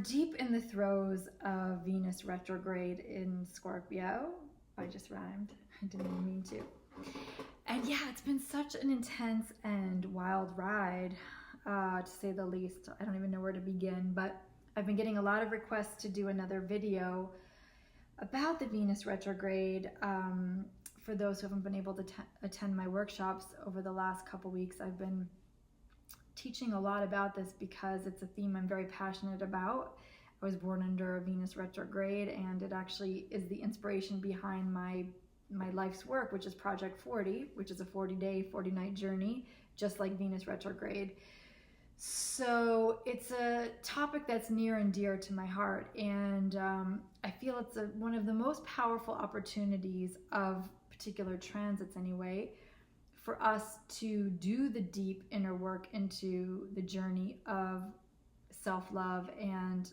deep in the throes of Venus retrograde in Scorpio. I just rhymed. I didn't even mean to. And yeah, it's been such an intense and wild ride, to say the least. I don't even know where to begin, but I've been getting a lot of requests to do another video about the Venus retrograde. For those who haven't been able to attend my workshops over the last couple weeks, I've been teaching a lot about this because it's a theme I'm very passionate about. I was born under a Venus retrograde, and it actually is the inspiration behind my life's work, which is Project 40, which is a 40-day, 40-night journey, just like Venus retrograde. So it's a topic that's near and dear to my heart, and I feel it's one of the most powerful opportunities of particular transits anyway, for us to do the deep inner work into the journey of self-love and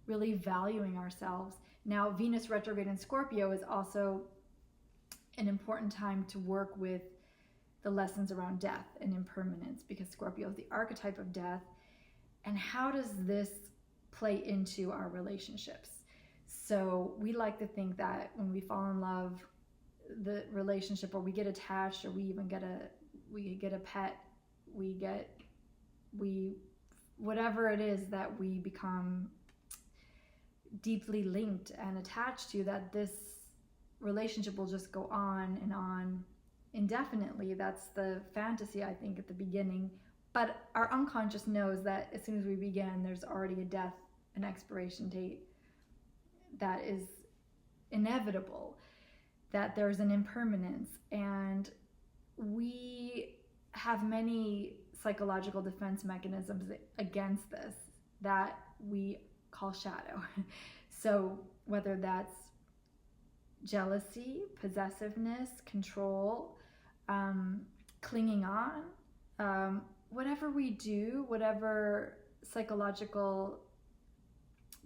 really valuing ourselves. Now, Venus retrograde in Scorpio is also an important time to work with the lessons around death and impermanence, because Scorpio is the archetype of death. And how does this play into our relationships? So we like to think that when we fall in love, the relationship, or we get attached, or we even get a pet, whatever it is that we become deeply linked and attached to, that this relationship will just go on and on indefinitely. That's the fantasy, I think, at the beginning. But our unconscious knows that as soon as we begin, there's already a death, an expiration date that is inevitable, that there's an impermanence. And we have many psychological defense mechanisms against this that we call shadow. So whether that's jealousy, possessiveness, control, clinging on, whatever we do, whatever psychological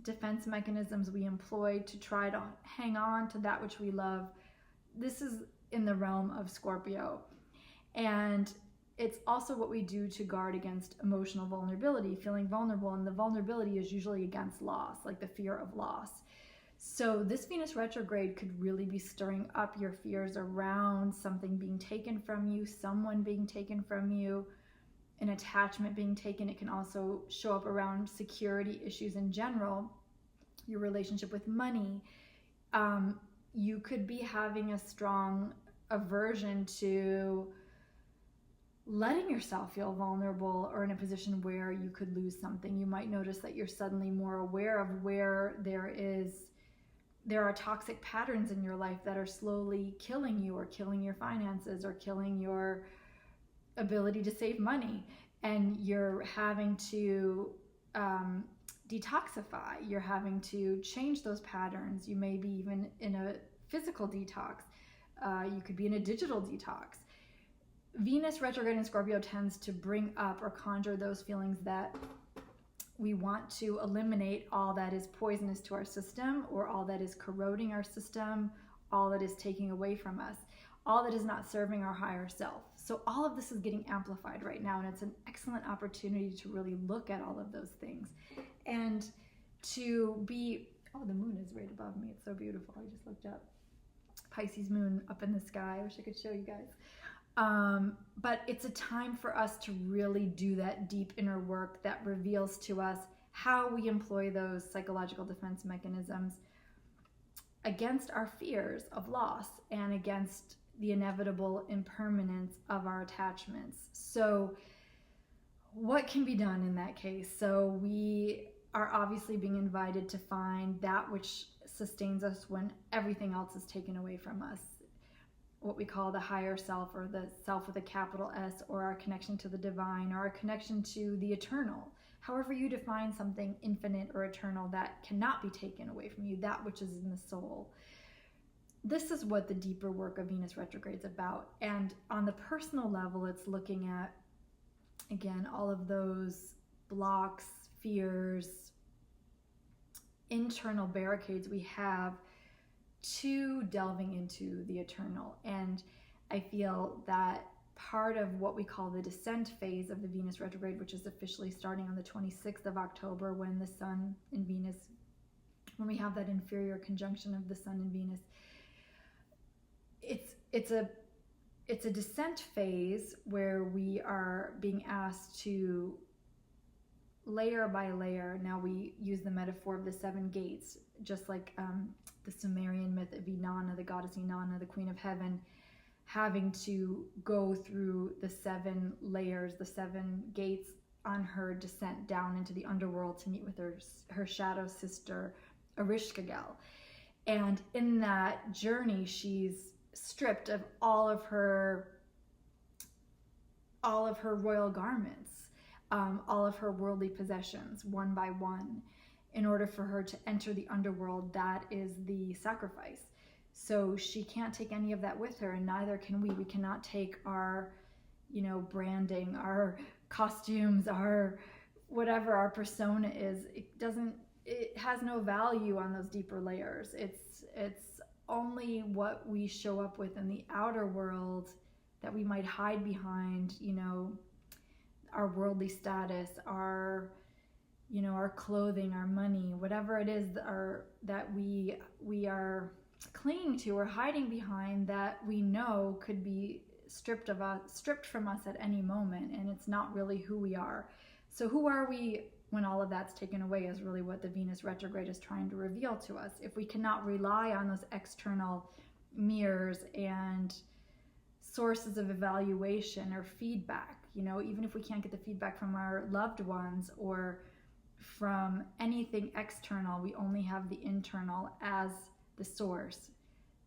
defense mechanisms we employ to try to hang on to that which we love, this is in the realm of Scorpio. And it's also what we do to guard against emotional vulnerability, feeling vulnerable. And the vulnerability is usually against loss, like the fear of loss. So this Venus retrograde could really be stirring up your fears around something being taken from you, someone being taken from you, an attachment being taken. It can also show up around security issues in general, your relationship with money. You could be having a strong aversion to letting yourself feel vulnerable or in a position where you could lose something. You might notice that you're suddenly more aware of where there are toxic patterns in your life that are slowly killing you, or killing your finances, or killing your ability to save money. And you're having to detoxify. You're having to change those patterns. You may be even in a physical detox. You could be in a digital detox. Venus retrograde in Scorpio tends to bring up or conjure those feelings that we want to eliminate all that is poisonous to our system, or all that is corroding our system, all that is taking away from us, all that is not serving our higher self. So all of this is getting amplified right now, and it's an excellent opportunity to really look at all of those things and to be, oh, the moon is right above me. It's so beautiful. I just looked up. Pisces moon up in the sky. I wish I could show you guys. But it's a time for us to really do that deep inner work that reveals to us how we employ those psychological defense mechanisms against our fears of loss and against the inevitable impermanence of our attachments. So what can be done in that case? So we are obviously being invited to find that which sustains us when everything else is taken away from us, what we call the higher self, or the self with a capital S, or our connection to the divine, or our connection to the eternal. However you define something infinite or eternal that cannot be taken away from you, that which is in the soul. This is what the deeper work of Venus retrograde is about. And on the personal level, it's looking at, again, all of those blocks, fears, internal barricades we have to delving into the eternal. And I feel that part of what we call the descent phase of the Venus retrograde, which is officially starting on the 26th of October when the Sun and Venus, when we have that inferior conjunction of the Sun and Venus. It's a descent phase where we are being asked to layer by layer. Now we use the metaphor of the 7 gates, just like the Sumerian myth of Inanna, the goddess Inanna, the queen of heaven, having to go through the 7 layers, the 7 gates on her descent down into the underworld to meet with her shadow sister, Ereshkigal. And in that journey, she's stripped of all of her royal garments, all of her worldly possessions, one by one, in order for her to enter the underworld. That is the sacrifice. So she can't take any of that with her, and neither can we. We cannot take our, branding, our costumes, our whatever our persona is. It has no value on those deeper layers. It's only what we show up with in the outer world that we might hide behind, our worldly status, our clothing, our money, whatever it is that we are clinging to or hiding behind, that we know could be stripped from us at any moment, and it's not really who we are. So who are we when all of that's taken away is really what the Venus retrograde is trying to reveal to us. If we cannot rely on those external mirrors and sources of evaluation or feedback, even if we can't get the feedback from our loved ones or from anything external, we only have the internal as the source,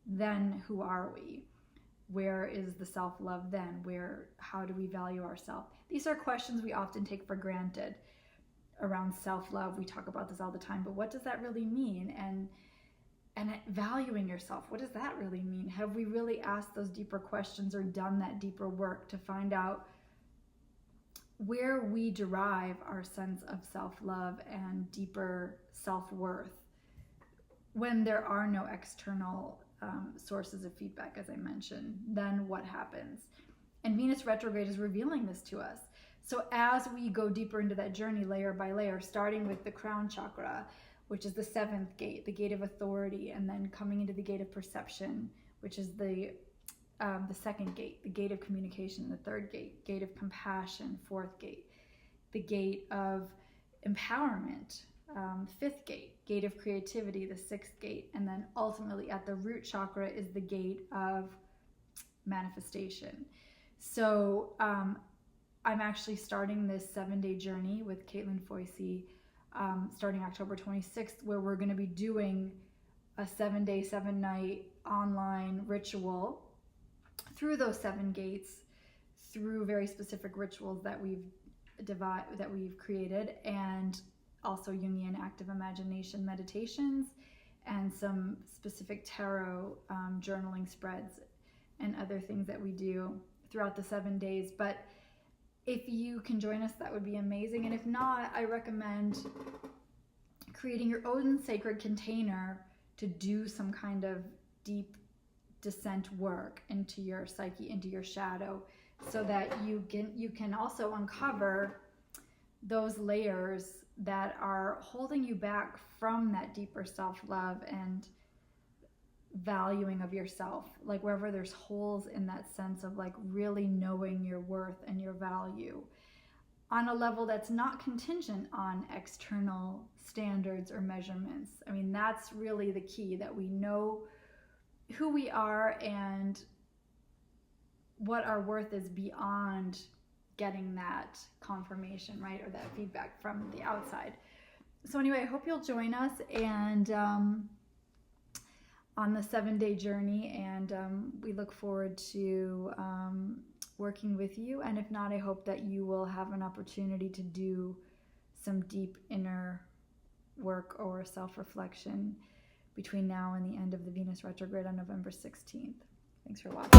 then who are we? Where is the self-love then? How do we value ourselves? These are questions we often take for granted around self-love. We talk about this all the time, but what does that really mean? And valuing yourself, what does that really mean? Have we really asked those deeper questions or done that deeper work to find out where we derive our sense of self-love and deeper self-worth when there are no external sources of feedback, as I mentioned? Then what happens? And Venus retrograde is revealing this to us. So as we go deeper into that journey, layer by layer, starting with the crown chakra, which is the 7th gate, the gate of authority, and then coming into the gate of perception, which is the 2nd gate, the gate of communication, the 3rd gate, gate of compassion, 4th gate, the gate of empowerment, 5th gate, gate of creativity, the 6th gate, and then ultimately at the root chakra is the gate of manifestation. So I'm actually starting this 7-day journey with Caitlin Foisey starting October 26th, where we're going to be doing a 7-day, 7-night online ritual through those 7 gates, through very specific rituals that we've created, and also Jungian active imagination meditations and some specific tarot journaling spreads and other things that we do throughout the 7 days. But if you can join us, that would be amazing. And if not, I recommend creating your own sacred container to do some kind of deep descent work into your psyche, into your shadow, so that you can also uncover those layers that are holding you back from that deeper self-love and valuing of yourself, like wherever there's holes in that sense of like really knowing your worth and your value on a level that's not contingent on external standards or measurements. I mean, that's really the key, that we know who we are and what our worth is beyond getting that confirmation, right, or that feedback from the outside. So anyway, I hope you'll join us and on the 7-day journey, and we look forward to working with you. And if not, I hope that you will have an opportunity to do some deep inner work or self-reflection between now and the end of the Venus retrograde on November 16th. Thanks for watching.